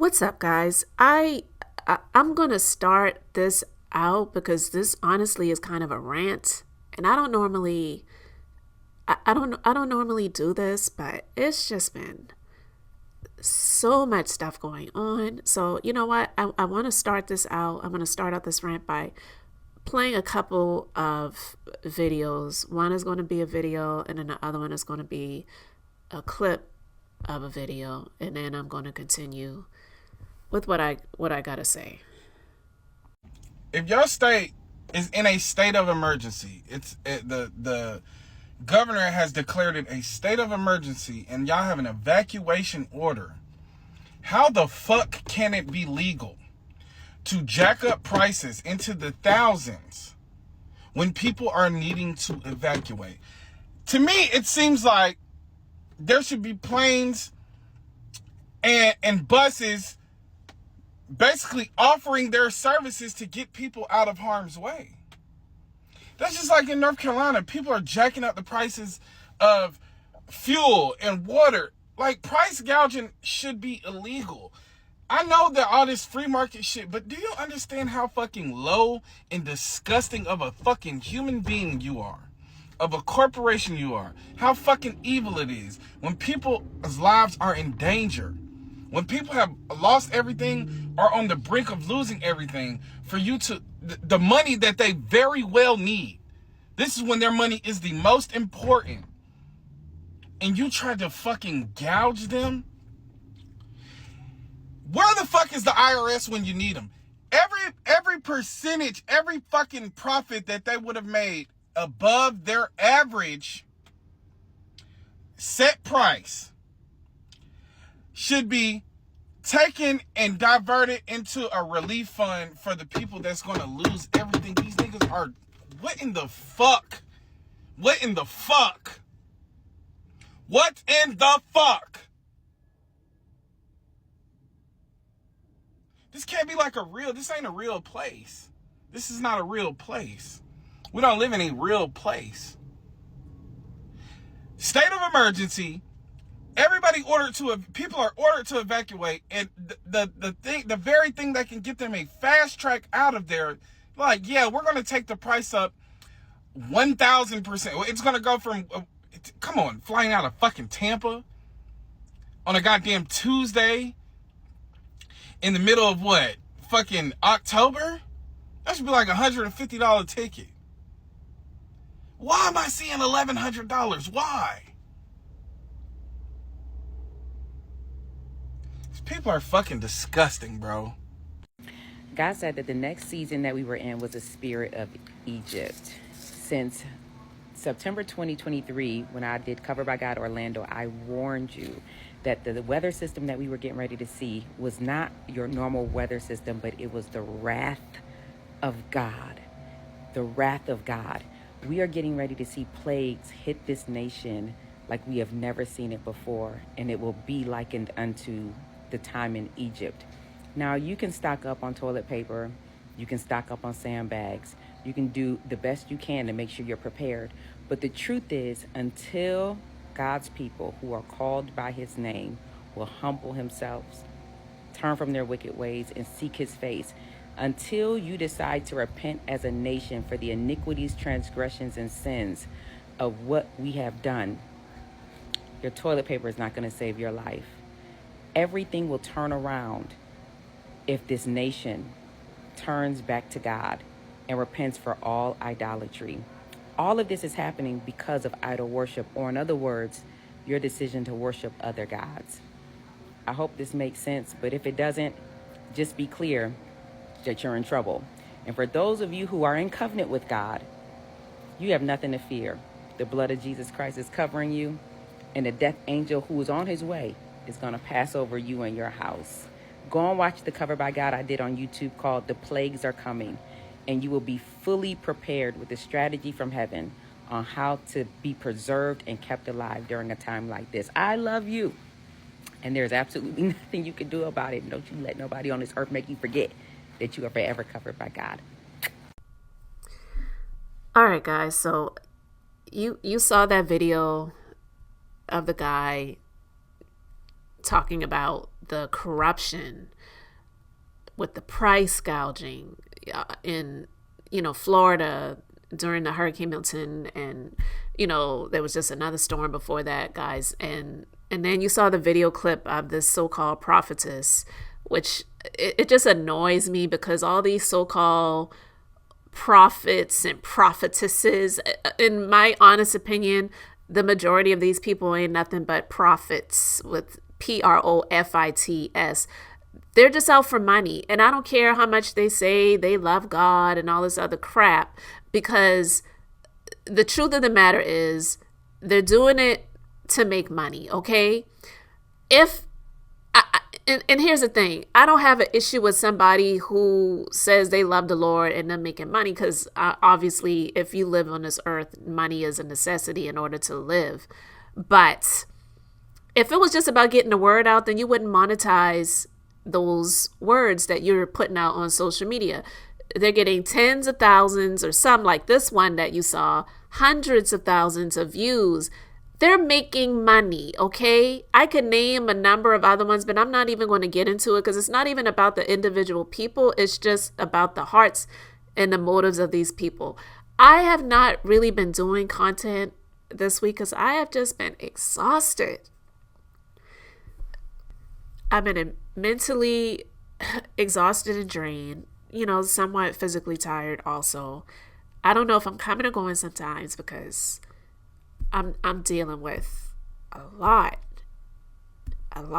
What's up, guys? I'm gonna start this out because this honestly is kind of a rant, and I don't normally do this, but it's just been so much stuff going on. So you know what? I want to start this out. I'm gonna start out this rant by playing a couple of videos. One is going to be a video, and then the other one is going to be a clip of a video, and then I'm going to continue with what I gotta say. If your state is in a state of emergency, the governor has declared it a state of emergency, and y'all have an evacuation order. How the fuck can it be legal to jack up prices into the thousands when people are needing to evacuate? To me, it seems like there should be planes and buses basically offering their services to get people out of harm's way. That's just like in North Carolina. People are jacking up the prices of fuel and water. Like, price gouging should be illegal. I know that all this free market shit, but do you understand how fucking low and disgusting of a fucking human being you are? Of a corporation you are? How fucking evil it is when people's lives are in danger. When people have lost everything or on the brink of losing everything, for you to, the money that they very well need, this is when their money is the most important, and you try to fucking gouge them? Where the fuck is the IRS when you need them? Every percentage, every fucking profit that they would have made above their average set price should be taken and diverted into a relief fund for the people that's going to lose everything. These niggas are, what in the fuck? What in the fuck? What in the fuck? This can't be like this ain't a real place. This is not a real place. We don't live in a real place. State of emergency. People are ordered to evacuate, and the very thing that can get them a fast track out of there, like, yeah, we're gonna take the price up 1,000%. It's gonna go from, come on, flying out of fucking Tampa on a goddamn Tuesday in the middle of what, fucking October? That should be like $150 ticket. Why am I seeing $1,100? Why? People are fucking disgusting, bro. God said that the next season that we were in was the spirit of Egypt. Since September 2023, when I did Cover by God Orlando, I warned you that the weather system that we were getting ready to see was not your normal weather system, but it was the wrath of God. The wrath of God. We are getting ready to see plagues hit this nation like we have never seen it before, and it will be likened unto the time in Egypt. Now, you can stock up on toilet paper, you can stock up on sandbags, you can do the best you can to make sure you're prepared. But the truth is, until God's people who are called by his name will humble themselves, turn from their wicked ways, and seek his face, until you decide to repent as a nation for the iniquities, transgressions, and sins of what we have done, your toilet paper is not going to save your life. Everything will turn around if this nation turns back to God and repents for all idolatry. All of this is happening because of idol worship, or in other words, your decision to worship other gods. I hope this makes sense, but if it doesn't, just be clear that you're in trouble. And for those of you who are in covenant with God, you have nothing to fear. The blood of Jesus Christ is covering you, and the death angel who is on his way is going to pass over you and your house. Go and watch the Cover by God I did on YouTube called The Plagues Are Coming, and you will be fully prepared with a strategy from heaven on how to be preserved and kept alive during a time like this. I love you, and there's absolutely nothing you can do about it. Don't you let nobody on this earth make you forget that you are forever covered by God. All right, guys. So you saw that video of the guy talking about the corruption with the price gouging in, Florida during the Hurricane Milton, and there was just another storm before that, guys, and then you saw the video clip of this so-called prophetess, which it just annoys me because all these so-called prophets and prophetesses, in my honest opinion, the majority of these people ain't nothing but prophets with profits. They're just out for money. And I don't care how much they say they love God and all this other crap, because the truth of the matter is they're doing it to make money, okay? And here's the thing. I don't have an issue with somebody who says they love the Lord and them making money, because obviously if you live on this earth, money is a necessity in order to live. But if it was just about getting the word out, then you wouldn't monetize those words that you're putting out on social media. They're getting tens of thousands, or some like this one that you saw, hundreds of thousands of views. They're making money, okay? I could name a number of other ones, but I'm not even going to get into it because it's not even about the individual people. It's just about the hearts and the motives of these people. I have not really been doing content this week because I have just been exhausted. I've been mentally exhausted and drained, somewhat physically tired also. I don't know if I'm coming or going sometimes because I'm dealing with a lot. I've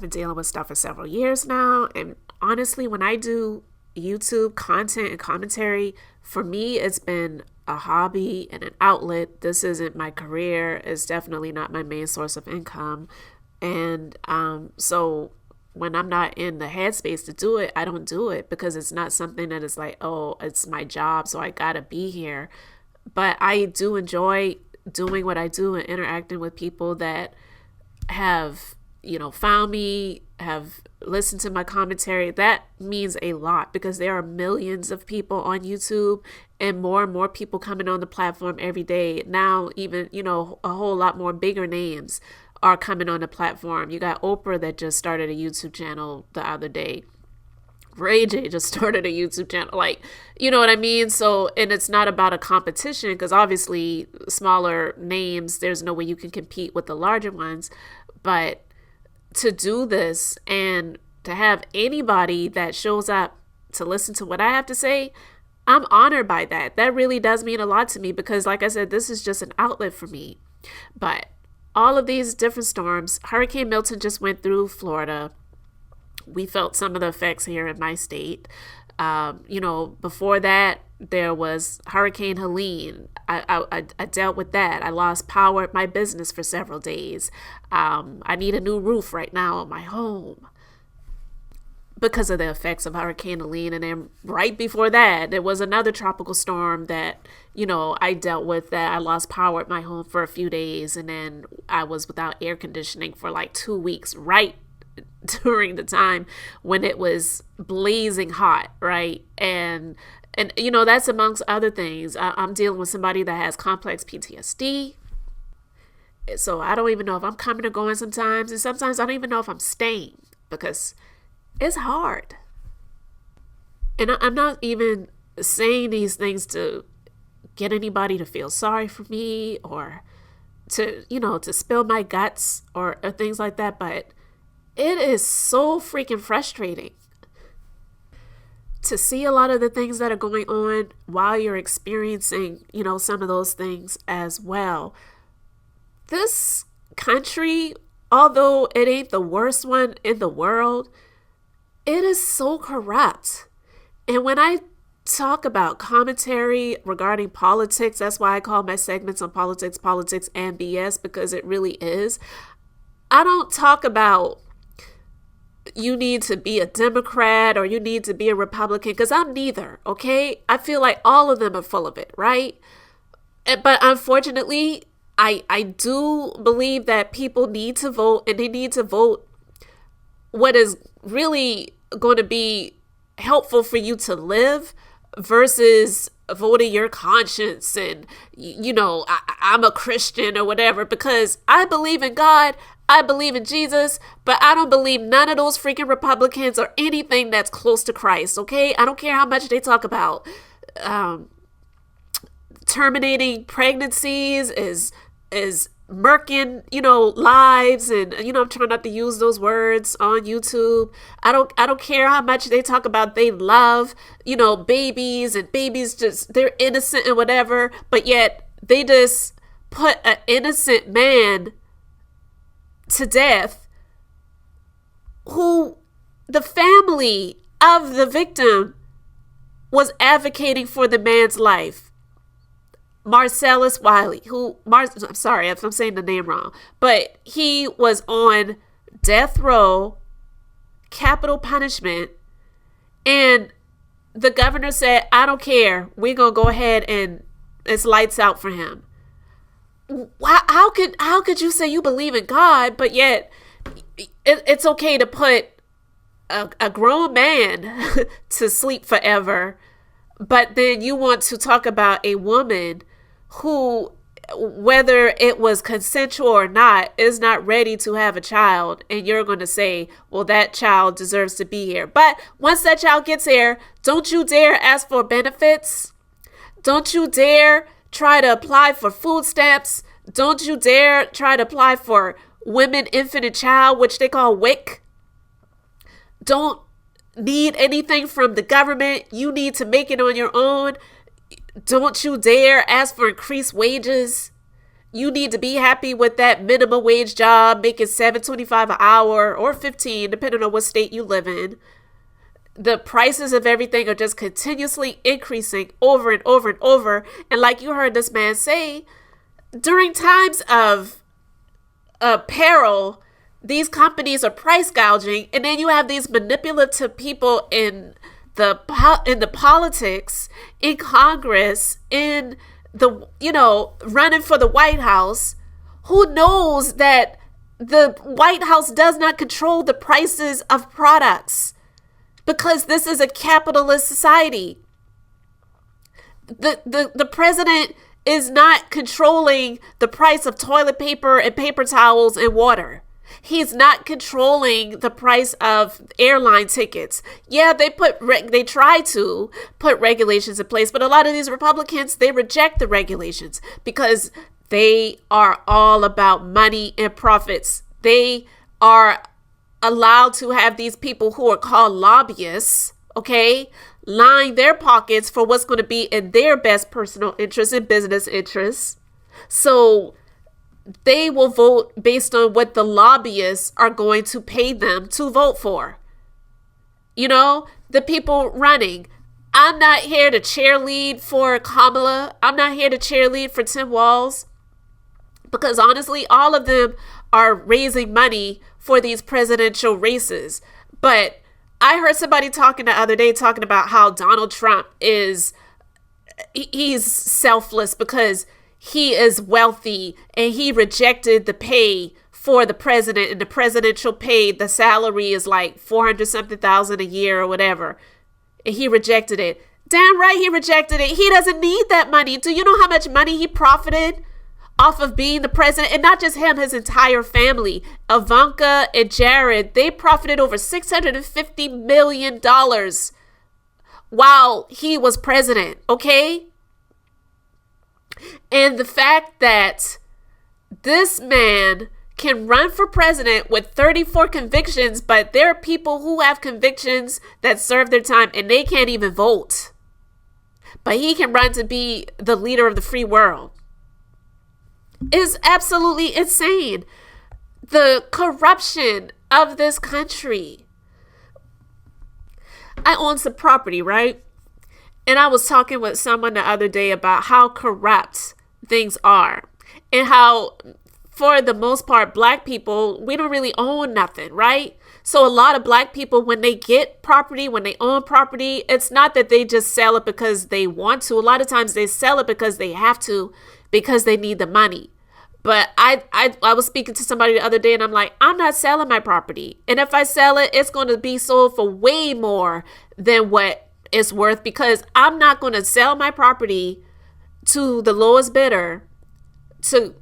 been dealing with stuff for several years now, and honestly, when I do YouTube content and commentary, for me, it's been a hobby and an outlet. This isn't my career. It's definitely not my main source of income. And so when I'm not in the headspace to do it, I don't do it because it's not something that is like, oh, it's my job, so I gotta be here. But I do enjoy doing what I do and interacting with people that have, found me, have listened to my commentary. That means a lot because there are millions of people on YouTube and more people coming on the platform every day. Now, even, a whole lot more bigger names are coming on the platform. You got Oprah that just started a YouTube channel the other day. Ray J just started a YouTube channel. Like, you know what I mean? So, and it's not about a competition because obviously smaller names, there's no way you can compete with the larger ones. But to do this and to have anybody that shows up to listen to what I have to say, I'm honored by that. That really does mean a lot to me because, like I said, this is just an outlet for me. But all of these different storms, Hurricane Milton just went through Florida. We felt some of the effects here in my state. Before that, there was Hurricane Helene. I dealt with that. I lost power at my business for several days. I need a new roof right now on my home because of the effects of Hurricane Helene. And then right before that, there was another tropical storm that, I dealt with that I lost power at my home for a few days. And then I was without air conditioning for like 2 weeks, right during the time when it was blazing hot, right? And that's amongst other things. I'm dealing with somebody that has complex PTSD. So I don't even know if I'm coming or going sometimes. And sometimes I don't even know if I'm staying because it's hard. And I'm not even saying these things to get anybody to feel sorry for me or to spill my guts or things like that. But it is so freaking frustrating to see a lot of the things that are going on while you're experiencing, some of those things as well. This country, although it ain't the worst one in the world, it is so corrupt. And when I talk about commentary regarding politics, that's why I call my segments on politics and BS, because it really is. I don't talk about you need to be a Democrat or you need to be a Republican, because I'm neither, okay? I feel like all of them are full of it, right? But unfortunately, I do believe that people need to vote, and they need to vote what is really going to be helpful for you to live versus voting your conscience and, I'm a Christian or whatever, because I believe in God, I believe in Jesus, but I don't believe none of those freaking Republicans or anything that's close to Christ, okay? I don't care how much they talk about terminating pregnancies, is murking, lives, and I'm trying not to use those words on YouTube. I don't care how much they talk about they love, babies, and babies just they're innocent and whatever, but yet they just put an innocent man to death who the family of the victim was advocating for the man's life. Marcellus Wiley, I'm sorry if I'm saying the name wrong, but he was on death row, capital punishment, and the governor said, I don't care, we're going to go ahead and it's lights out for him. How could you say you believe in God, but yet it's okay to put a grown man to sleep forever, but then you want to talk about a woman who, whether it was consensual or not, is not ready to have a child, and you're going to say, well, that child deserves to be here. But once that child gets here, don't you dare ask for benefits. Don't you dare try to apply for food stamps. Don't you dare try to apply for Women, Infant, and Child, which they call WIC. Don't need anything from the government. You need to make it on your own. Don't you dare ask for increased wages. You need to be happy with that minimum wage job, making $7.25 an hour or $15, depending on what state you live in. The prices of everything are just continuously increasing over and over and over. And like you heard this man say, during times of peril, these companies are price gouging, and then you have these manipulative people in the politics, in Congress, in the running for the White House, who knows that the White House does not control the prices of products, because this is a capitalist society. The president is not controlling the price of toilet paper and paper towels and water. He's not controlling the price of airline tickets. Yeah, they try to put regulations in place, but a lot of these Republicans, they reject the regulations because they are all about money and profits. They are allowed to have these people who are called lobbyists, okay, line their pockets for what's going to be in their best personal interest and business interests. So they will vote based on what the lobbyists are going to pay them to vote for. The people running. I'm not here to cheerlead for Kamala. I'm not here to cheerlead for Tim Walz, because honestly, all of them are raising money for these presidential races. But I heard somebody talking the other day talking about how Donald Trump he's selfless because he is wealthy and he rejected the pay for the president, and the presidential pay, the salary is like 400 something thousand a year or whatever. And he rejected it. Damn right he rejected it. He doesn't need that money. Do you know how much money he profited off of being the president? And not just him, his entire family. Ivanka and Jared, they profited over $650 million while he was president, okay? And the fact that this man can run for president with 34 convictions, but there are people who have convictions that serve their time and they can't even vote. But he can run to be the leader of the free world. Is absolutely insane. The corruption of this country. I own some property, right? And I was talking with someone the other day about how corrupt things are, and how, for the most part, Black people, we don't really own nothing, right? So a lot of Black people, when they get property, when they own property, it's not that they just sell it because they want to. A lot of times they sell it because they have to, because they need the money. But I was speaking to somebody the other day, and I'm like, I'm not selling my property. And if I sell it, it's going to be sold for way more than what it's worth, because I'm not going to sell my property to the lowest bidder to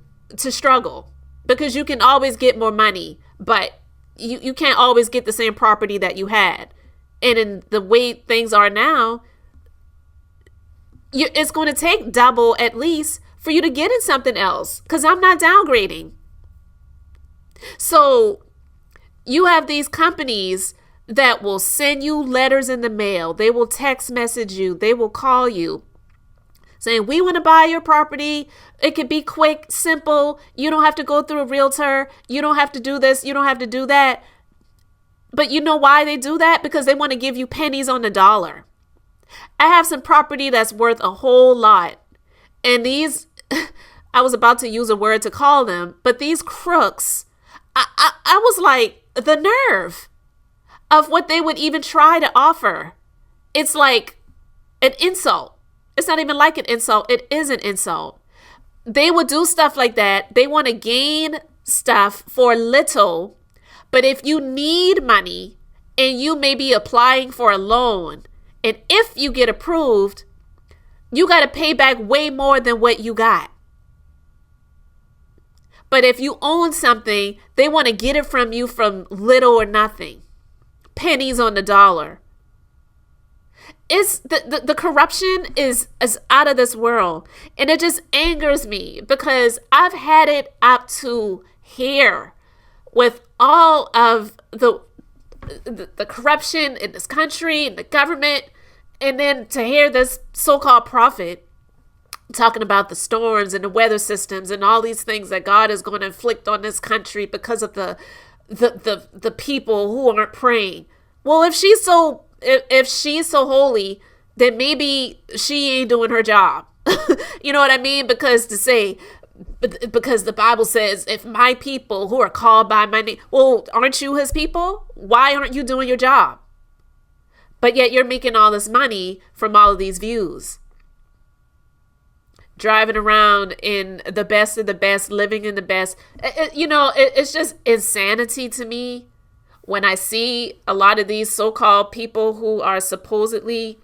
struggle, because you can always get more money, but you can't always get the same property that you had. And in the way things are now, it's going to take double at least for you to get in something else, because I'm not downgrading. So you have these companies that will send you letters in the mail. They will text message you. They will call you saying, we want to buy your property. It could be quick, simple. You don't have to go through a realtor. You don't have to do this. You don't have to do that. But you know why they do that? Because they want to give you pennies on the dollar. I have some property that's worth a whole lot. And these, I was about to use a word to call them, but these crooks, I was like, the nerve of what they would even try to offer. It's like an insult. It's not even like an insult. It is an insult. They would do stuff like that. They want to gain stuff for little. But if you need money and you may be applying for a loan, and if you get approved, you got to pay back way more than what you got. But if you own something, they want to get it from you from little or nothing. Pennies on the dollar. It's the corruption is out of this world. And it just angers me, because I've had it up to here with all of the corruption in this country, in the government. And then to hear this so-called prophet talking about the storms and the weather systems and all these things that God is going to inflict on this country because of the people who aren't praying. Well, if she's so holy, then maybe she ain't doing her job. You know what I mean? Because the Bible says, if my people who are called by my name, well, aren't you his people? Why aren't you doing your job? But yet you're making all this money from all of these views. Driving around in the best of the best, living in the best. It's just insanity to me when I see a lot of these so-called people who are supposedly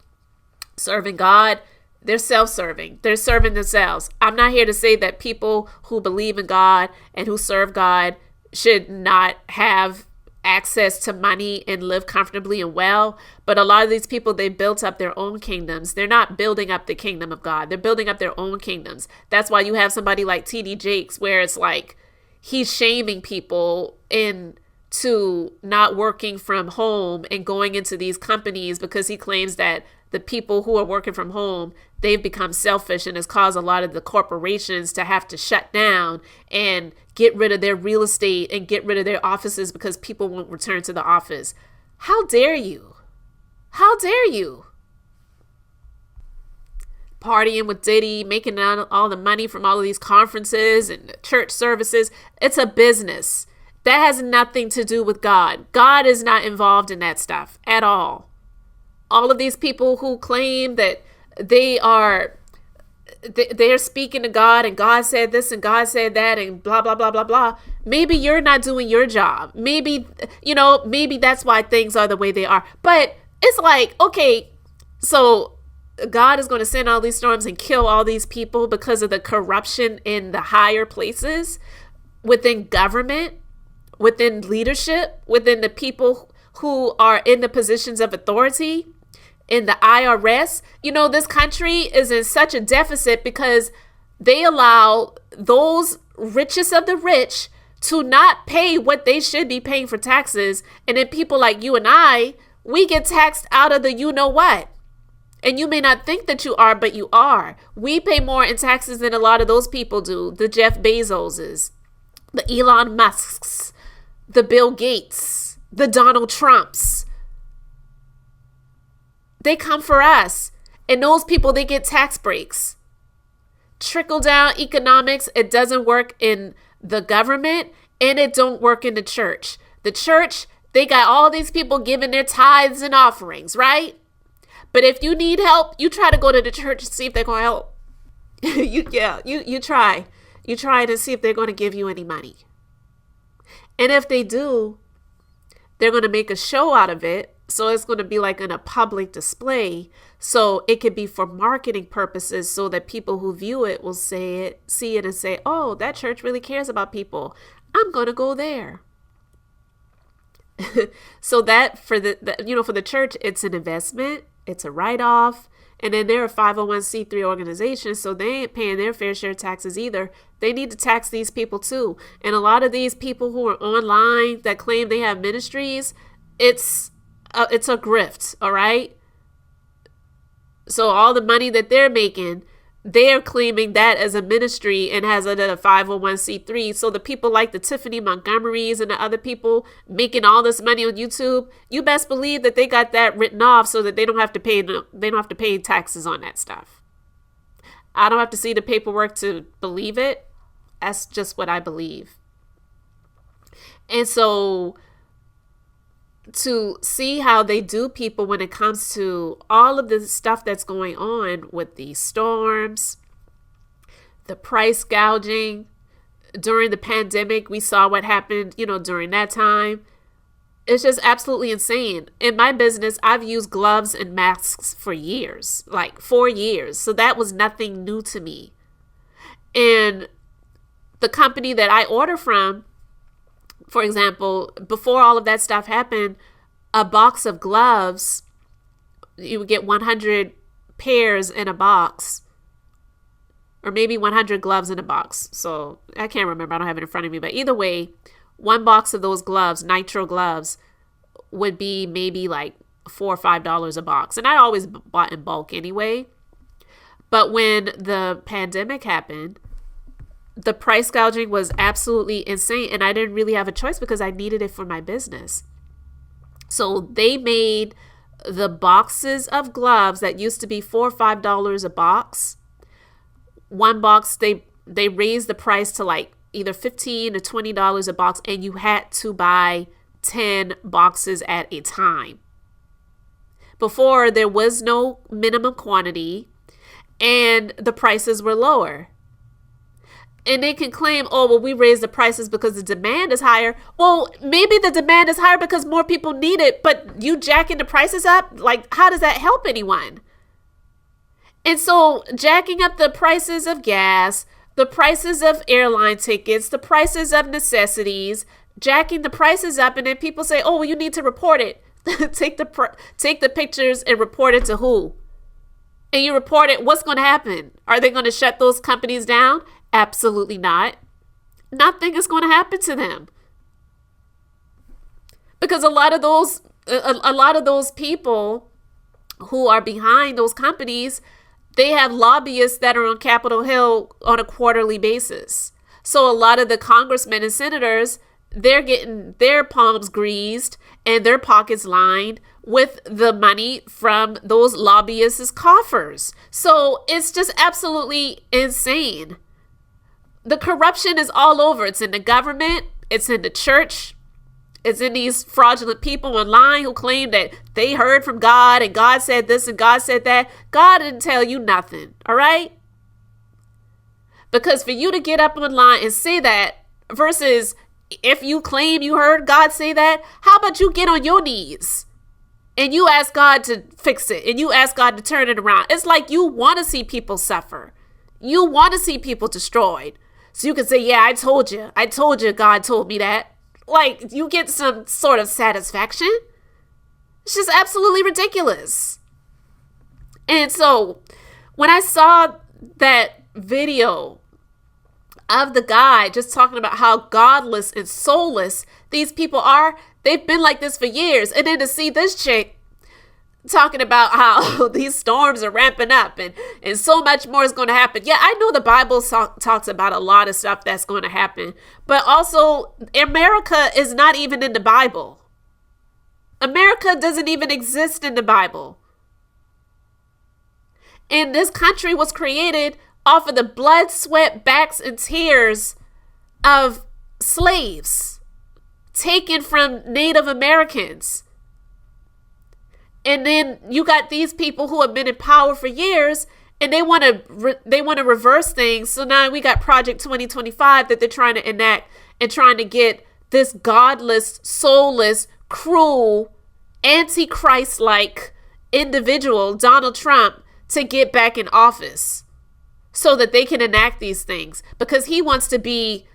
serving God. They're self-serving. They're serving themselves. I'm not here to say that people who believe in God and who serve God should not have access to money and live comfortably and well. But a lot of these people, they built up their own kingdoms. They're not building up the kingdom of God. They're building up their own kingdoms. That's why you have somebody like T.D. Jakes, where it's like he's shaming people into not working from home and going into these companies, because he claims that the people who are working from home, they've become selfish, and has caused a lot of the corporations to have to shut down and get rid of their real estate and get rid of their offices because people won't return to the office. How dare you? How dare you? Partying with Diddy, making all the money from all of these conferences and church services. It's a business. That has nothing to do with God. God is not involved in that stuff at all. All of these people who claim that they're speaking to God, and God said this and God said that and blah, blah, blah, blah, blah. Maybe you're not doing your job. Maybe that's why things are the way they are. But it's like, okay, so God is going to send all these storms and kill all these people because of the corruption in the higher places, within government, within leadership, within the people who are in the positions of authority, in the IRS. This country is in such a deficit because they allow those richest of the rich to not pay what they should be paying for taxes. And then people like you and I, we get taxed out of the you-know-what. And you may not think that you are, but you are. We pay more in taxes than a lot of those people do. The Jeff Bezoses, the Elon Musks, the Bill Gates, the Donald Trumps. They come for us. And those people, they get tax breaks. Trickle down economics, it doesn't work in the government, and it don't work in the church. The church, they got all these people giving their tithes and offerings, right? But if you need help, you try to go to the church and see if they're going to help. You try. You try to see if they're going to give you any money. And if they do, they're going to make a show out of it So it's going to be like in a public display. So it could be for marketing purposes so that people who view it will see it and say, oh, that church really cares about people. I'm going to go there. So that for for the church, it's an investment, it's a write-off, and then they're a 501c3 organization, so they ain't paying their fair share of taxes either. They need to tax these people too. And a lot of these people who are online that claim they have ministries, it's a grift, all right? So all the money that they're making, they're claiming that as a ministry and has a 501c3. So the people like the Tiffany Montgomerys and the other people making all this money on YouTube, you best believe that they got that written off so that they don't have to pay taxes on that stuff. I don't have to see the paperwork to believe it. That's just what I believe. And so to see how they do people when it comes to all of the stuff that's going on with the storms, the price gouging during the pandemic, we saw what happened, during that time. It's just absolutely insane. In my business, I've used gloves and masks for years, like 4 years. So that was nothing new to me. And the company that I order from, for example, before all of that stuff happened, a box of gloves, you would get 100 pairs in a box, or maybe 100 gloves in a box. So I can't remember. I don't have it in front of me. But either way, one box of those gloves, nitrile gloves, would be maybe like $4 or $5 a box. And I always bought in bulk anyway. But when the pandemic happened, the price gouging was absolutely insane, and I didn't really have a choice because I needed it for my business. So they made the boxes of gloves that used to be $4 or $5 a box. One box, they raised the price to like either $15 or $20 a box, and you had to buy 10 boxes at a time. Before, there was no minimum quantity, and the prices were lower. And they can claim, oh, well, we raised the prices because the demand is higher. Well, maybe the demand is higher because more people need it, but you jacking the prices up? Like, how does that help anyone? And so jacking up the prices of gas, the prices of airline tickets, the prices of necessities, jacking the prices up, and then people say, oh, well, you need to report it. Take the pictures and report it to who? And you report it, what's going to happen? Are they going to shut those companies down? Absolutely not. Nothing is going to happen to them. Because a lot of those people who are behind those companies, they have lobbyists that are on Capitol Hill on a quarterly basis. So a lot of the congressmen and senators, they're getting their palms greased and their pockets lined with the money from those lobbyists' coffers. So it's just absolutely insane. The corruption is all over. It's in the government. It's in the church. It's in these fraudulent people online who claim that they heard from God and God said this and God said that. God didn't tell you nothing, all right? Because for you to get up online and say that versus if you claim you heard God say that, how about you get on your knees and you ask God to fix it and you ask God to turn it around? It's like you want to see people suffer. You want to see people destroyed. So you can say, yeah, I told you God told me that. Like, you get some sort of satisfaction. It's just absolutely ridiculous. And so when I saw that video of the guy just talking about how godless and soulless these people are, they've been like this for years. And then to see this chick talking about how these storms are ramping up and so much more is going to happen. Yeah, I know the Bible talks about a lot of stuff that's going to happen, but also America is not even in the Bible. America doesn't even exist in the Bible. And this country was created off of the blood, sweat, backs, and tears of slaves taken from Native Americans. And then you got these people who have been in power for years, and they want to reverse things. So now we got Project 2025 that they're trying to enact and trying to get this godless, soulless, cruel, antichrist-like individual, Donald Trump, to get back in office so that they can enact these things, because he wants to be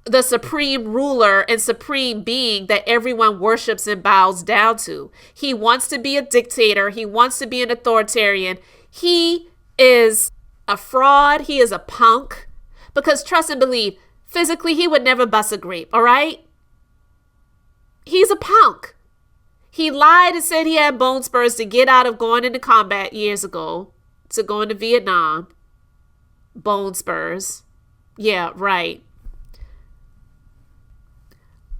the supreme ruler and supreme being that everyone worships and bows down to. He wants to be a dictator. He wants to be an authoritarian. He is a fraud. He is a punk. Because trust and believe, physically, he would never bust a grape, all right? He's a punk. He lied and said he had bone spurs to get out of going into combat years ago, to go into Vietnam. Bone spurs. Yeah, right.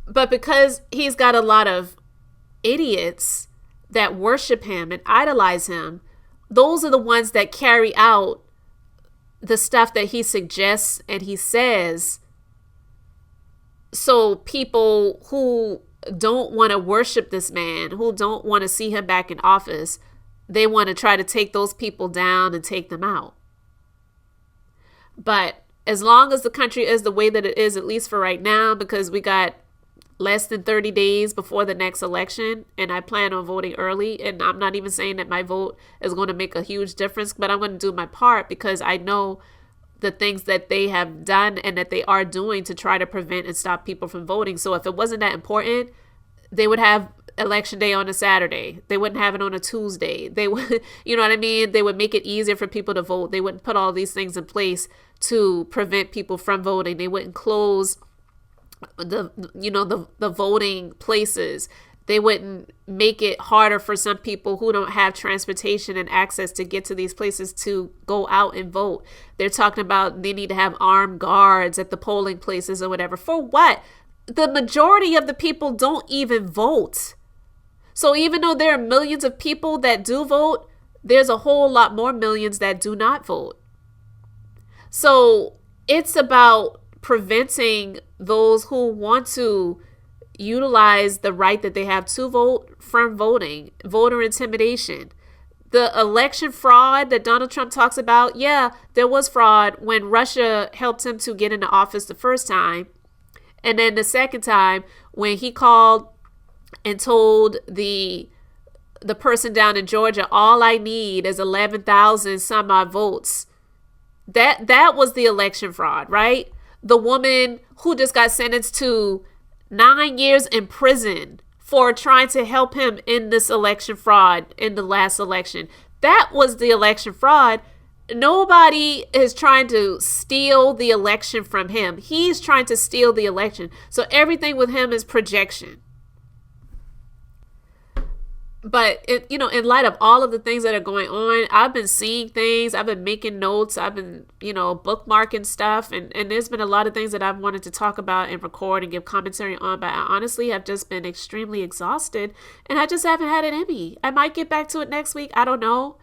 But because he's got a lot of idiots that worship him and idolize him, those are the ones that carry out the stuff that he suggests and he says. So people who don't want to worship this man, who don't want to see him back in office, they want to try to take those people down and take them out. But as long as the country is the way that it is, at least for right now, because we got less than 30 days before the next election, and I plan on voting early, and I'm not even saying that my vote is going to make a huge difference, but I'm going to do my part because I know the things that they have done and that they are doing to try to prevent and stop people from voting. So if it wasn't that important, they would have election day on a Saturday. They wouldn't have it on a Tuesday. They would, you know what I mean? They would make it easier for people to vote. They wouldn't put all these things in place to prevent people from voting. They wouldn't close the voting places. They wouldn't make it harder for some people who don't have transportation and access to get to these places to go out and vote. They're talking about they need to have armed guards at the polling places or whatever. For what? The majority of the people don't even vote. So even though there are millions of people that do vote, there's a whole lot more millions that do not vote. So it's about preventing those who want to utilize the right that they have to vote from voting, voter intimidation. The election fraud that Donald Trump talks about, yeah, there was fraud when Russia helped him to get into office the first time. And then the second time when he called and told the person down in Georgia, all I need is 11,000 some odd votes. That was the election fraud, right? The woman who just got sentenced to 9 years in prison for trying to help him in this election fraud in the last election. That was the election fraud. Nobody is trying to steal the election from him. He's trying to steal the election. So everything with him is projection. But, in light of all of the things that are going on, I've been seeing things. I've been making notes. I've been, bookmarking stuff. And there's been a lot of things that I've wanted to talk about and record and give commentary on. But I honestly have just been extremely exhausted. And I just haven't had it in me. I might get back to it next week. I don't know.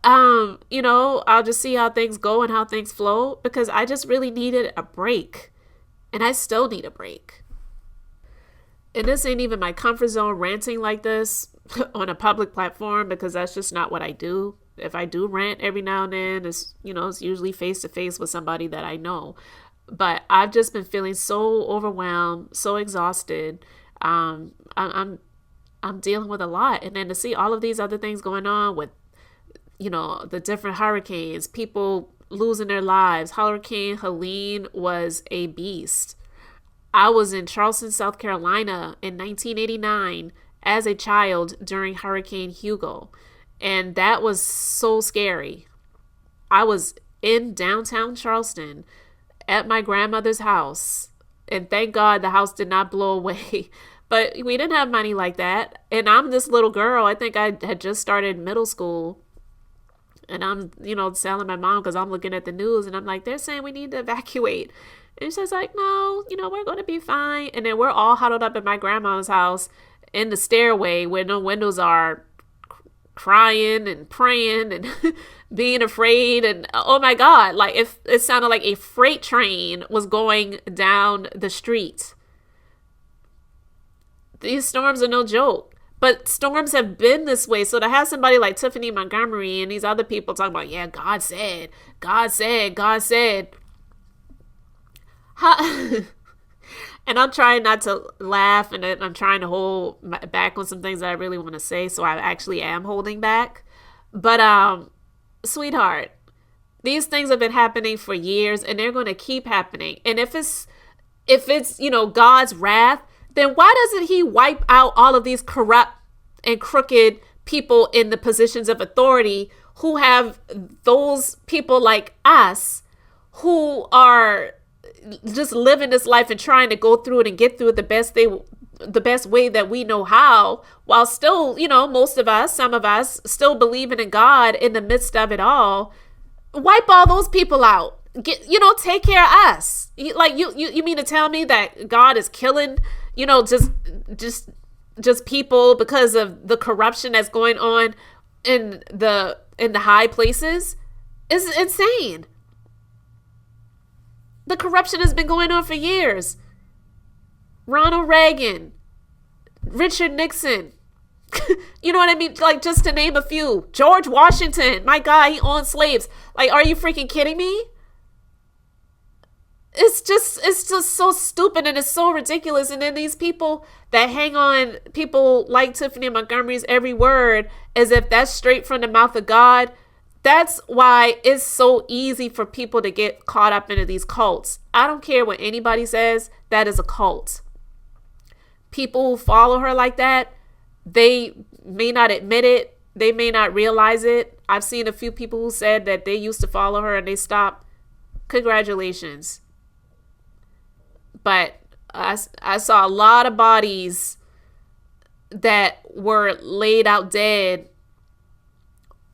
I'll just see how things go and how things flow. Because I just really needed a break. And I still need a break. And this ain't even my comfort zone, ranting like this on a public platform, because that's just not what I do. If I do rant every now and then, it's usually face to face with somebody that I know. But I've just been feeling so overwhelmed, so exhausted. I'm dealing with a lot. And then to see all of these other things going on with, the different hurricanes, people losing their lives. Hurricane Helene was a beast. I was in Charleston, South Carolina in 1989 as a child during Hurricane Hugo. And that was so scary. I was in downtown Charleston at my grandmother's house. And thank God the house did not blow away. But we didn't have money like that. And I'm this little girl. I think I had just started middle school. And I'm, telling my mom, because I'm looking at the news and I'm like, they're saying we need to evacuate. And she's like, no, we're going to be fine. And then we're all huddled up at my grandma's house in the stairway where no windows are, crying and praying and being afraid. And oh my God, like it sounded like a freight train was going down the street. These storms are no joke. But storms have been this way. So to have somebody like Tiffany Montgomery and these other people talking about, yeah, God said, God said, God said. And I'm trying not to laugh, and I'm trying to hold back on some things that I really want to say, so I actually am holding back. But sweetheart, these things have been happening for years, and they're going to keep happening. And if it's God's wrath, then why doesn't he wipe out all of these corrupt and crooked people in the positions of authority who have those people like us who are just living this life and trying to go through it and get through it the best way that we know how, while still, most of us, some of us, still believing in God in the midst of it all. Wipe all those people out. Take care of us. You mean to tell me that God is killing, just people because of the corruption that's going on in the high places? It's insane. The corruption has been going on for years. Ronald Reagan, Richard Nixon, you know what I mean? Like, just to name a few. George Washington, my God, he owned slaves. Like, are you freaking kidding me? It's just so stupid, and it's so ridiculous. And then these people that hang on people like Tiffany Montgomery's every word as if that's straight from the mouth of God. That's why it's so easy for people to get caught up into these cults. I don't care what anybody says, that is a cult. People who follow her like that, they may not admit it. They may not realize it. I've seen a few people who said that they used to follow her and they stopped. Congratulations. But I saw a lot of bodies that were laid out dead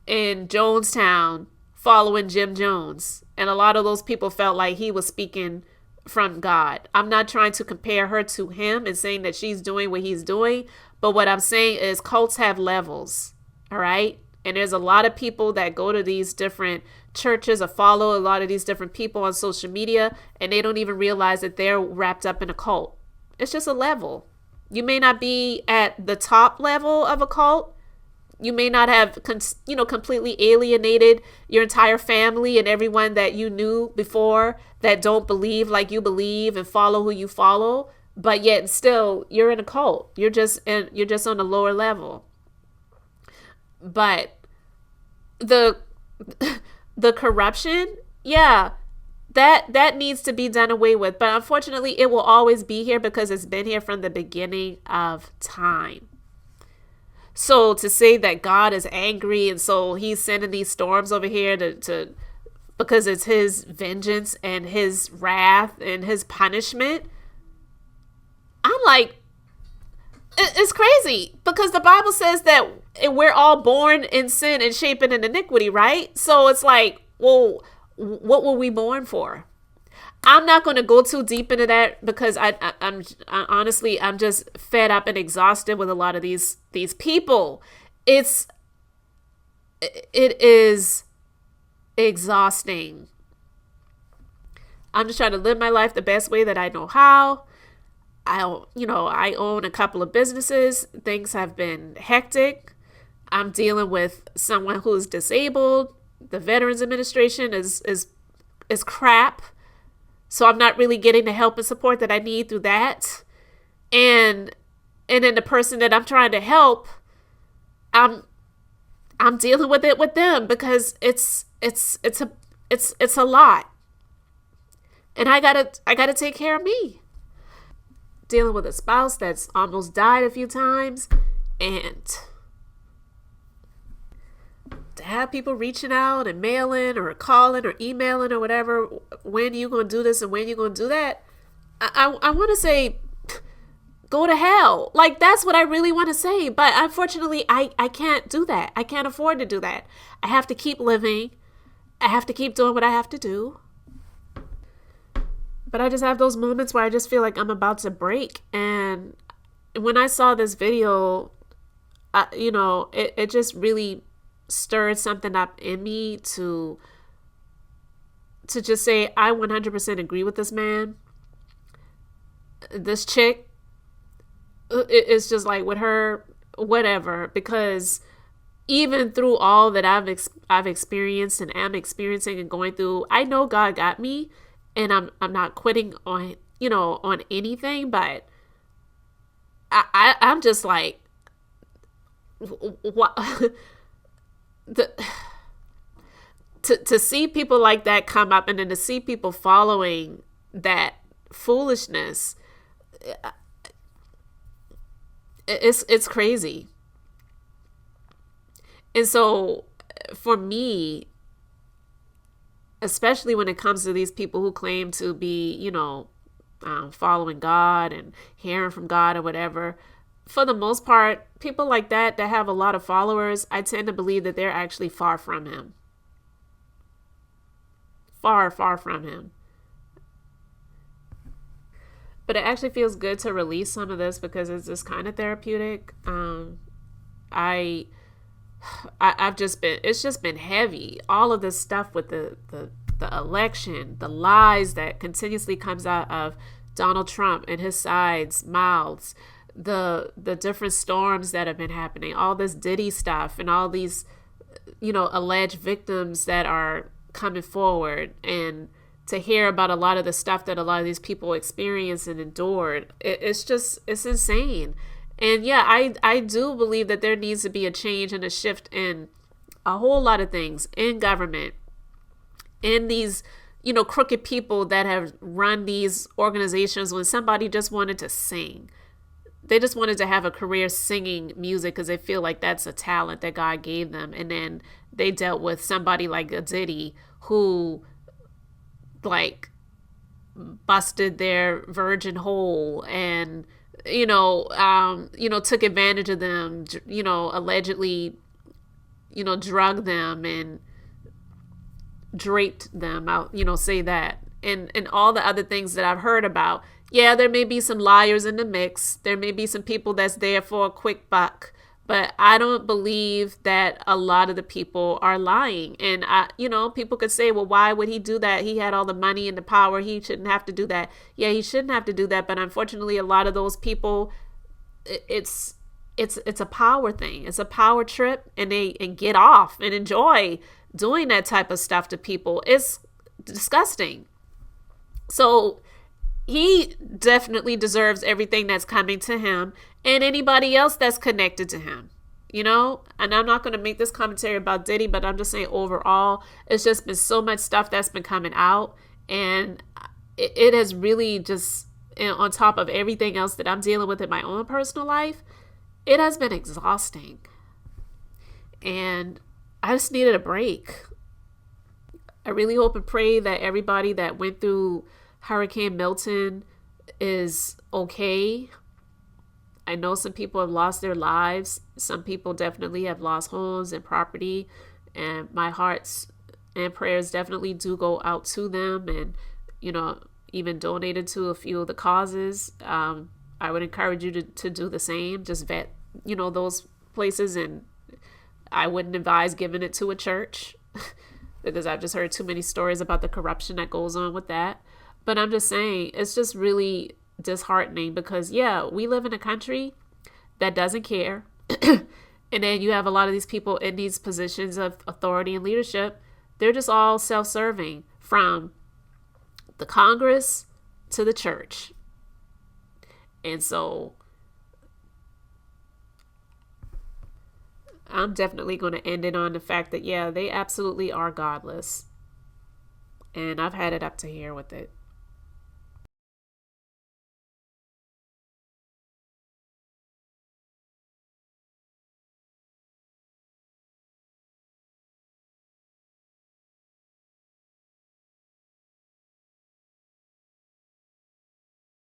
in Jonestown following Jim Jones. And a lot of those people felt like he was speaking from God. I'm not trying to compare her to him and saying that she's doing what he's doing. But what I'm saying is cults have levels. All right. And there's a lot of people that go to these different churches or follow a lot of these different people on social media, and they don't even realize that they're wrapped up in a cult. It's just a level. You may not be at the top level of a cult. You may not have, completely alienated your entire family and everyone that you knew before that don't believe like you believe and follow who you follow. But yet still, you're in a cult. You're just on a lower level. But the corruption, yeah, that needs to be done away with. But unfortunately, it will always be here because it's been here from the beginning of time. So to say that God is angry and so he's sending these storms over here to because it's his vengeance and his wrath and his punishment, I'm like, it's crazy because the Bible says that we're all born in sin and shaping in iniquity, right? So it's like, well, what were we born for? I'm not going to go too deep into that because I'm honestly, I'm just fed up and exhausted with a lot of these people. It is exhausting. I'm just trying to live my life the best way that I know how. I own a couple of businesses. Things have been hectic. I'm dealing with someone who is disabled. The Veterans Administration is crap. So I'm not really getting the help and support that I need through that. And then the person that I'm trying to help, I'm dealing with it with them because it's a lot. And I gotta take care of me. Dealing with a spouse that's almost died a few times, and to have people reaching out and mailing or calling or emailing or whatever, when you gonna do this and when you gonna do that, I want to say, go to hell. Like, that's what I really want to say. But unfortunately, I can't do that. I can't afford to do that. I have to keep living. I have to keep doing what I have to do. But I just have those moments where I just feel like I'm about to break. And when I saw this video, it just really stirred something up in me to just say, I 100% agree with this man. This chick, it's just like with her, whatever, because even through all that I've experienced and am experiencing and going through, I know God got me. And I'm not quitting on on anything, but I'm just like, what? the, to see people like that come up, and then to see people following that foolishness, it's crazy. And so for me, especially when it comes to these people who claim to be, following God and hearing from God or whatever, for the most part, people like that have a lot of followers, I tend to believe that they're actually far from Him. Far, far from Him. But it actually feels good to release some of this because it's just kind of therapeutic. I I've just been, it's just been heavy. All of this stuff with the election, the lies that continuously comes out of Donald Trump and his side's mouths, the different storms that have been happening, all this Diddy stuff, and all these, alleged victims that are coming forward, and to hear about a lot of the stuff that a lot of these people experienced and endured. It's insane. And yeah, I do believe that there needs to be a change and a shift in a whole lot of things in government, in these, crooked people that have run these organizations. When somebody just wanted to sing, they just wanted to have a career singing music because they feel like that's a talent that God gave them. And then they dealt with somebody like a Diddy who, like, busted their virgin hole and took advantage of them, allegedly, drugged them and draped them out, say that. And all the other things that I've heard about. Yeah, there may be some liars in the mix. There may be some people that's there for a quick buck. But I don't believe that a lot of the people are lying. And, people could say, well, why would he do that? He had all the money and the power. He shouldn't have to do that. Yeah, he shouldn't have to do that. But unfortunately, a lot of those people, it's a power thing. It's a power trip, and they get off and enjoy doing that type of stuff to people. It's disgusting. So he definitely deserves everything that's coming to him and anybody else that's connected to him, And I'm not going to make this commentary about Diddy, but I'm just saying overall, it's just been so much stuff that's been coming out, and it has really just, on top of everything else that I'm dealing with in my own personal life, it has been exhausting. And I just needed a break. I really hope and pray that everybody that went through Hurricane Milton is okay. I know some people have lost their lives. Some people definitely have lost homes and property. And my hearts and prayers definitely do go out to them, and, even donated to a few of the causes. I would encourage you to do the same. Just vet, those places. And I wouldn't advise giving it to a church because I've just heard too many stories about the corruption that goes on with that. But I'm just saying, it's just really disheartening because, yeah, we live in a country that doesn't care. And then you have a lot of these people in these positions of authority and leadership. They're just all self-serving, from the Congress to the church. And so I'm definitely going to end it on the fact that, yeah, they absolutely are godless. And I've had it up to here with it.